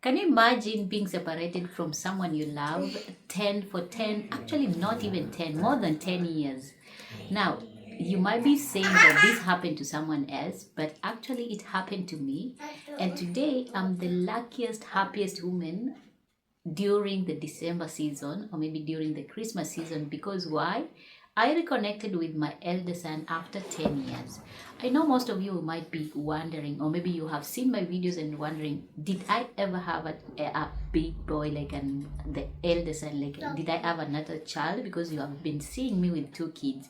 Can you imagine being separated from someone you love 10 for 10, actually not even 10, more than 10 years? Now, you might be saying that this happened to someone else, but actually it happened to me. And today I'm the luckiest, happiest woman during the December season or maybe during the Christmas season. Because why? I reconnected with my elder son after 10 years. I know most of you might be wondering, or maybe you have seen my videos and wondering, did I ever have a big boy like the elder son? Like, did I have another child? Because you have been seeing me with two kids.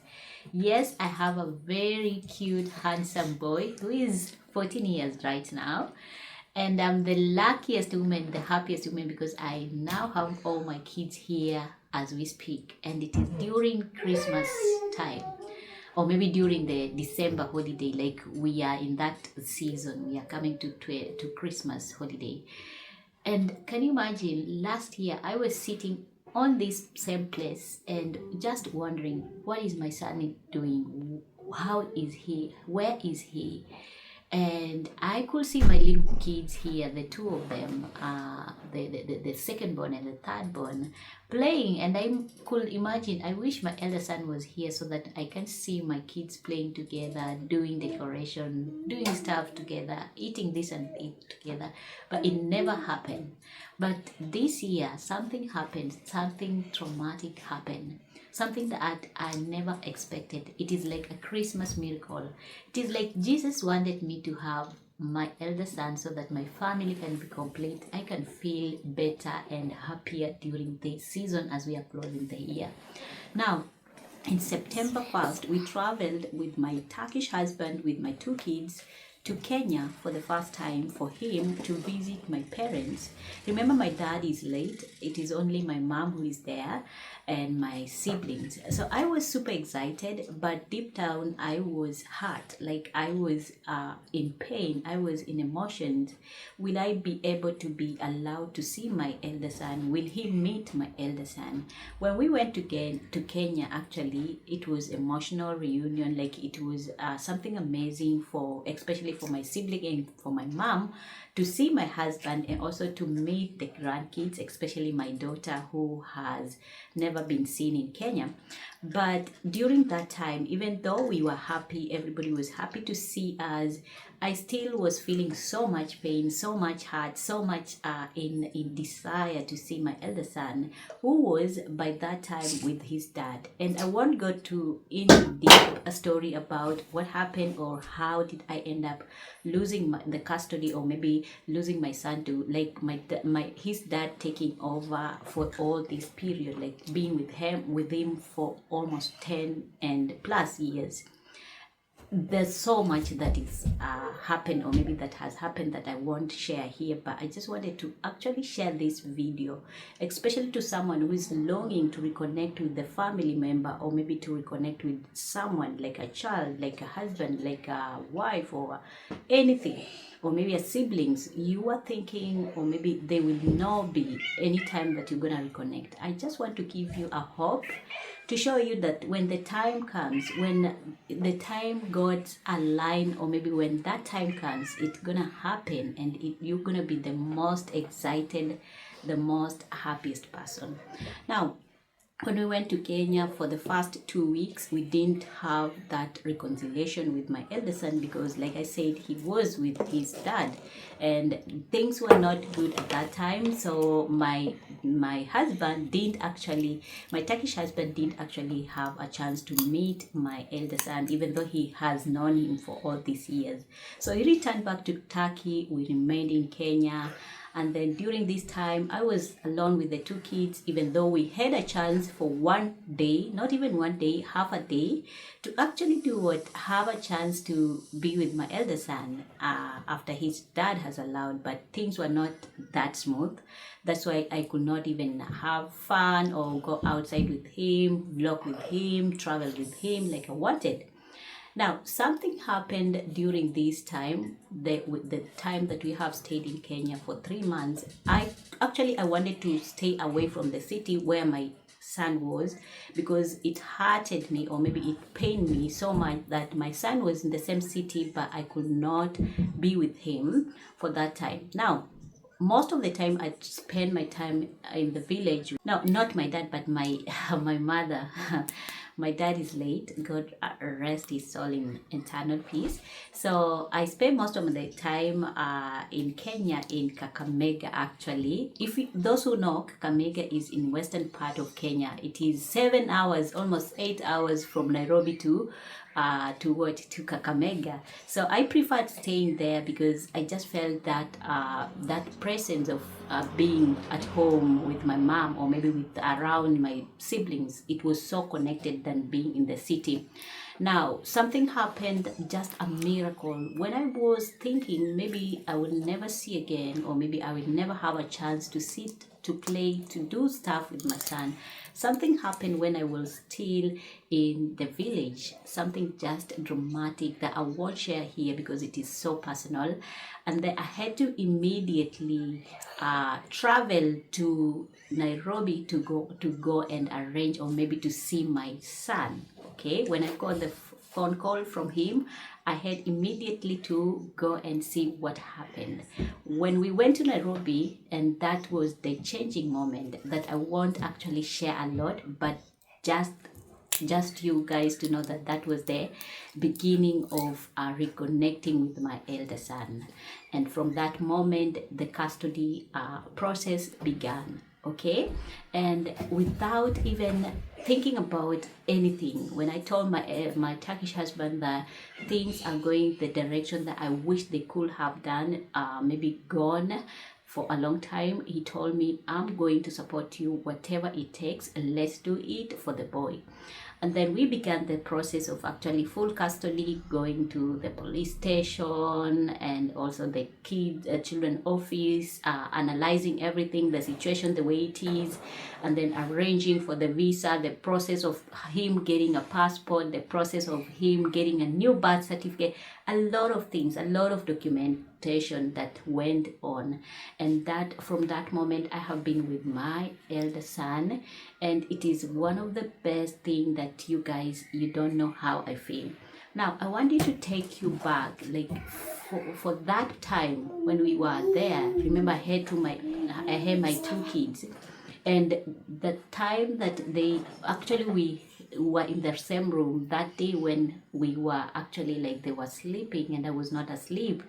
Yes, I have a very cute, handsome boy who is 14 years right now. And I'm the luckiest woman, the happiest woman, because I now have all my kids here as we speak. And it is during Christmas time, or maybe during the December holiday, like we are in that season. We are coming to Christmas holiday. And can you imagine, last year I was sitting on this same place and just wondering, what is my son doing? How is he? Where is he? And I could see my little kids here, the two of them, the second born and the third born, playing. And I could imagine, I wish my elder son was here so that I can see my kids playing together, doing decoration, doing stuff together, eating this and eat together. But it never happened. But this year, something happened, something traumatic happened. Something that I never expected. It is like a Christmas miracle. It is like Jesus wanted me to have my elder son so that my family can be complete. I can feel better and happier during this season as we are closing the year. Now, in September 1st, we traveled with my Turkish husband, with my two kids, to Kenya for the first time for him to visit my parents. Remember, my dad is late. It is only my mom who is there and my siblings. So I was super excited, but deep down I was hurt. Like I was in pain. I was in emotions. Will I be able to be allowed to see my elder son? Will he meet my elder son? When we went to Kenya, actually, it was emotional reunion. Like it was something amazing for, especially for my sibling and for my mom, to see my husband and also to meet the grandkids, especially my daughter who has never been seen in Kenya. But during that time, even though we were happy, everybody was happy to see us, I still was feeling so much pain, so much hurt, so much in desire to see my elder son, who was by that time with his dad. And I won't go to in deep a story about what happened or how did I end up losing the custody, or maybe losing my son to like his dad taking over for all this period, like being with him for almost 10 and plus years. There's so much that is happened, or maybe that has happened, that I won't share here, but I just wanted to actually share this video, especially to someone who is longing to reconnect with the family member, or maybe to reconnect with someone like a child, like a husband, like a wife, or anything, or maybe a siblings. You are thinking, or maybe they will not be any time that you're gonna reconnect. I just want to give you a hope, to show you that when the time comes, when the time God's align, or maybe when that time comes, it's gonna happen, and you're gonna be the most excited, the most happiest person. Now, when we went to Kenya for the first 2 weeks, we didn't have that reconciliation with my elder son because, like I said, he was with his dad and things were not good at that time. So my husband didn't actually, my Turkish husband didn't actually have a chance to meet my elder son, even though he has known him for all these years. So he returned back to Turkey. We remained in Kenya. And then during this time, I was alone with the two kids, even though we had a chance for one day, not even one day, half a day, to actually do what? Have a chance to be with my elder son after his dad has allowed, but things were not that smooth. That's why I could not even have fun or go outside with him, vlog with him, travel with him like I wanted. Now, something happened during this time, the time that we have stayed in Kenya for 3 months. I wanted to stay away from the city where my son was, because it hurted me, or maybe it pained me so much that my son was in the same city, but I could not be with him for that time. Now, most of the time I spend my time in the village. No, not my dad, but my my mother. My dad is late. God rest his soul in eternal peace. So I spend most of the time in Kenya, in Kakamega. Actually, those who know, Kakamega is in western part of Kenya. It is 7 hours, almost 8 hours from Nairobi to Kakamega. So I preferred staying there because I just felt that that presence of being at home with my mom, or maybe with around my siblings, it was so connected than being in the city. Now, something happened, just a miracle. When I was thinking maybe I will never see again, or maybe I will never have a chance to sit, to play, to do stuff with my son, something happened when I was still in the village. Something just dramatic that I won't share here because it is so personal. And then I had to immediately travel to Nairobi to go and arrange, or maybe to see my son. Okay, when I got the phone call from him, I had immediately to go and see what happened. When we went to Nairobi, and that was the changing moment that I won't actually share a lot, but just you guys to know that that was the beginning of reconnecting with my elder son. And from that moment, the custody process began. Okay, and without even thinking about anything, when I told my Turkish husband that things are going the direction that I wish they could have done, maybe gone for a long time, he told me, I'm going to support you whatever it takes, and let's do it for the boy. And then we began the process of actually full custody, going to the police station and also the children office, analyzing everything, the situation the way it is, and then arranging for the visa, the process of him getting a passport, the process of him getting a new birth certificate, a lot of things, a lot of documentation that went on. And that from that moment, I have been with my elder son, and it is one of the best things that you guys, you don't know how I feel. Now, I want you to take you back, like for that time when we were there. Remember, I had my two kids, and the time that we were in the same room that day, when we were actually, like, they were sleeping and I was not asleep.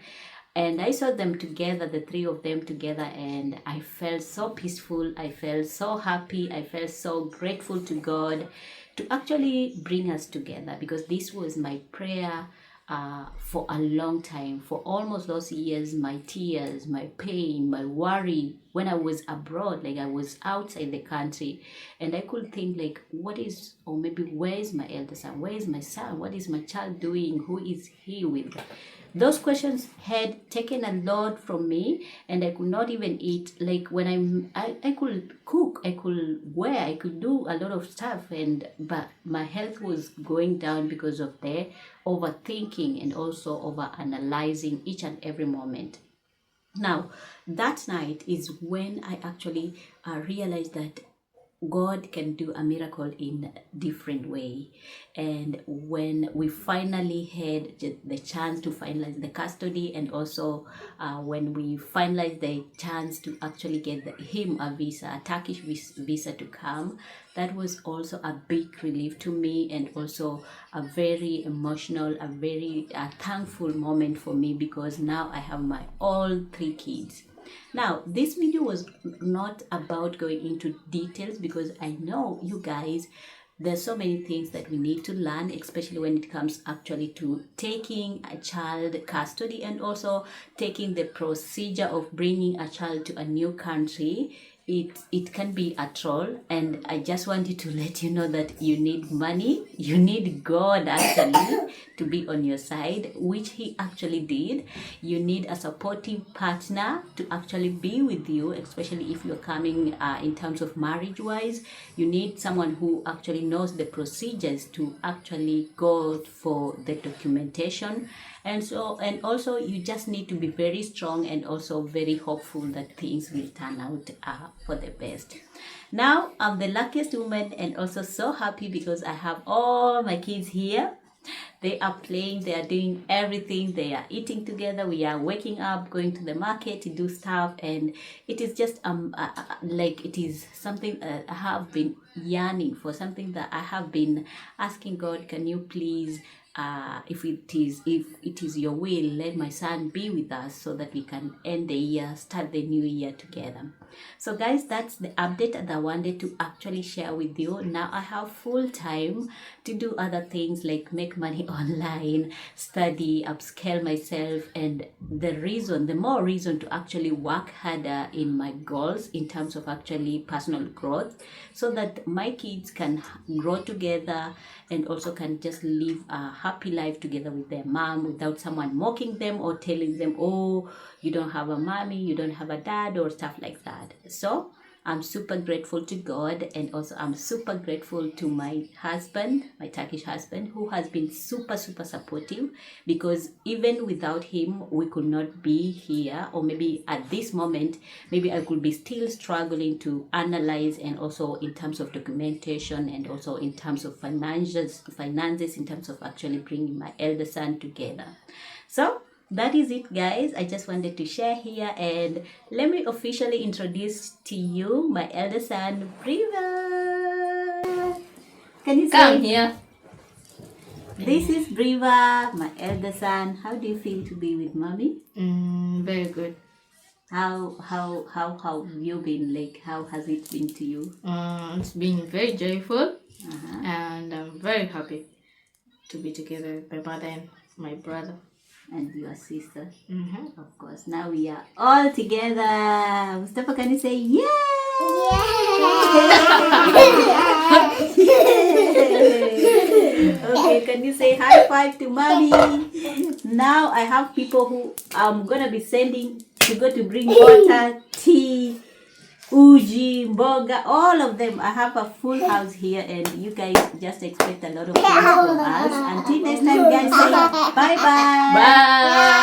And I saw them together, the three of them together, and I felt so peaceful. I felt so happy. I felt so grateful to God to actually bring us together, because this was my prayer for a long time, for almost those years. My tears, my pain, my worry when I was abroad, like I was outside the country, and I could think, like, what is, or maybe where is my elder son? Where is my son? What is my child doing? Who is he with? Those questions had taken a lot from me, and I could not even eat. Like, when I could cook, I could wear, I could do a lot of stuff, but my health was going down because of the overthinking and also over analyzing each and every moment. Now, that night is when I actually realized that God can do a miracle in a different way. And when we finally had the chance to finalize the custody, and also when we finalized the chance to actually get him a visa, a Turkish visa to come, that was also a big relief to me, and also a very emotional, a very thankful moment for me, because now I have my all three kids. Now, this video was not about going into details, because I know you guys, there's so many things that we need to learn, especially when it comes actually to taking a child custody, and also taking the procedure of bringing a child to a new country. It can be a troll, and I just wanted to let you know that you need money, you need God actually to be on your side, which he actually did. You need a supportive partner to actually be with you, especially if you're coming in terms of marriage wise. You need someone who actually knows the procedures to actually go for the documentation. And also you just need to be very strong, and also very hopeful that things will turn out for the best. Now, I'm the luckiest woman, and also so happy because I have all my kids here. They are playing, they are doing everything, they are eating together, we are waking up, going to the market to do stuff, and it is just like it is something I have been yearning for, something that I have been asking God, can you please if it is your will, let my son be with us so that we can end the year, start the new year together. So guys, that's the update that I wanted to actually share with you. Now I have full time to do other things like make money online, study, upscale myself, and the more reason to actually work harder in my goals in terms of actually personal growth, so that my kids can grow together and also can just live a happy life together with their mom without someone mocking them or telling them, oh, you don't have a mommy, you don't have a dad, or stuff like that. So I'm super grateful to God, and also I'm super grateful to my husband, my Turkish husband, who has been super supportive, because even without him we could not be here, or maybe at this moment maybe I could be still struggling to analyze, and also in terms of documentation, and also in terms of finances in terms of actually bringing my elder son together. So that is it, guys. I just wanted to share here, and let me officially introduce to you my elder son, Briva. Can you Come say here. this is Briva, my elder son? How do you feel to be with mommy? Very good. How have you been? Like, how has it been to you? It's been very joyful, and I'm very happy to be together with my mother and my brother. And your sister, of course. Now we are all together. Mustafa, can you say yeah? Okay, can you say high five to mommy? Now I have people who I'm gonna be sending to go to bring water, tea, uji, mboga, all of them. I have a full house here, and you guys just expect a lot of things from us. Until next time, guys, say bye bye. Bye.